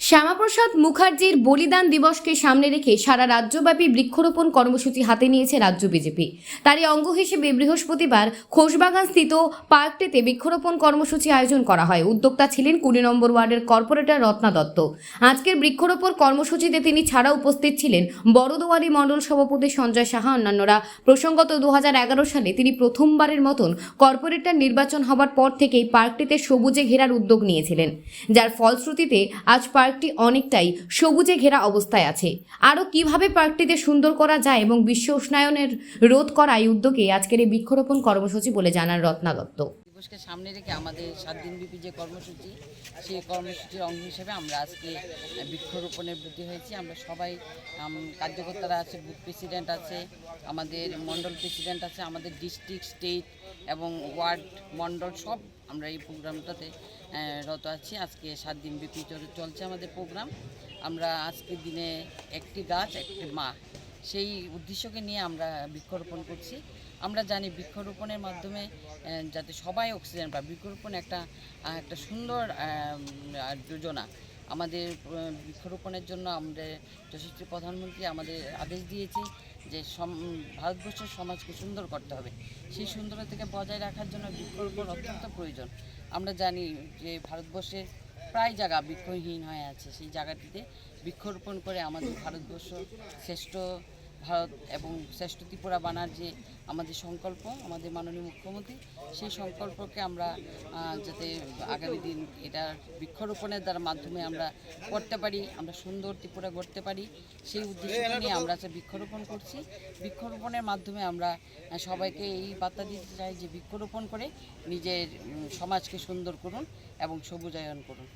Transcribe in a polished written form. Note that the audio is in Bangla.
শ্যামাপ্রসাদ মুখার্জির বলিদান দিবসকে সামনে রেখে সারা রাজ্যব্যাপী বৃক্ষরোপণ কর্মসূচি হাতে নিয়েছে রাজ্য বিজেপি। তারই অঙ্গ হিসেবে বৃহস্পতিবার খোশবাগানস্থিত পার্কটিতে বৃক্ষরোপণ কর্মসূচি আয়োজন করা হয়। উদ্যোক্তা ছিলেন 20 নম্বর ওয়ার্ডের কর্পোরেটর রত্না দত্ত। আজকের বৃক্ষরোপণ কর্মসূচিতে তিনি ছাড়া উপস্থিত ছিলেন বড়দুয়ারি মণ্ডল সভাপতি সঞ্জয় সাহা অন্যান্যরা। প্রসঙ্গত 2011 সালে তিনি প্রথমবারের মতন কর্পোরেটর নির্বাচন হবার পর থেকেই পার্কটিতে সবুজে ঘেরার উদ্যোগ নিয়েছিলেন, যার ফলশ্রুতিতে আজ পার্কটি অনেকটাই সবুজে ঘেরা অবস্থায় আছে। আরও কিভাবে পার্কটিতে সুন্দর করা যায় এবং বিশ্ব উষ্ণায়নের রোধ করা এই উদ্যোগে আজকের এই বৃক্ষরোপণ কর্মসূচি বলে জানান রত্না দত্ত। দিবসকে সামনে রেখে আমাদের 7 দিনব্যাপী যে কর্মসূচি, সেই কর্মসূচির অঙ্গ হিসেবে আমরা আজকে বৃক্ষরোপণের ব্রতী হয়েছি। আমরা সবাই কার্যকর্তারা আছে, বুথ প্রেসিডেন্ট আছে, আমাদের মণ্ডল প্রেসিডেন্ট আছে, আমাদের ডিস্ট্রিক্ট, স্টেট এবং ওয়ার্ড মণ্ডল সব আমরা এই প্রোগ্রামটাতে রত আছি। আজকে 7 দিনব্যাপী চলছে আমাদের প্রোগ্রাম। আমরা আজকের দিনে একটি গাছ একটি মা, সেই উদ্দেশ্যকে নিয়ে আমরা বৃক্ষরোপণ করছি। আমরা জানি বৃক্ষরোপণের মাধ্যমে যাতে সবাই অক্সিজেন পায়, বৃক্ষরোপণ একটা সুন্দর যোজনা। আমাদের বৃক্ষরোপণের জন্য আমাদের যশস্বী প্রধানমন্ত্রী আমাদের আদেশ দিয়েছে যে ভারতবর্ষের সমাজকে সুন্দর করতে হবে। সেই সুন্দরতা থেকে বজায় রাখার জন্য বৃক্ষরোপণ অত্যন্ত প্রয়োজন। আমরা জানি যে ভারতবর্ষের প্রায় জায়গা বৃক্ষহীন হয়ে আছে, সেই জায়গাটিতে বৃক্ষরোপণ করে আমাদের ভারতবর্ষ শ্রেষ্ঠ ভারত এবং শ্রেষ্ঠ ত্রিপুরা বানার যে আমাদের সংকল্প, আমাদের মাননীয় মুখ্যমন্ত্রী, সেই সংকল্পকে আমরা যাতে আগামী দিন এটা বৃক্ষরোপণের দ্বারা মাধ্যমে আমরা করতে পারি, আমরা সুন্দর ত্রিপুরা গড়তে পারি, সেই উদ্দেশ্যকে নিয়ে আমরা বৃক্ষরোপণ করছি। বৃক্ষরোপণের মাধ্যমে আমরা সবাইকে এই বার্তা দিতে চাই যে বৃক্ষরোপণ করে নিজের সমাজকে সুন্দর করুন এবং সবুজায়ন করুন।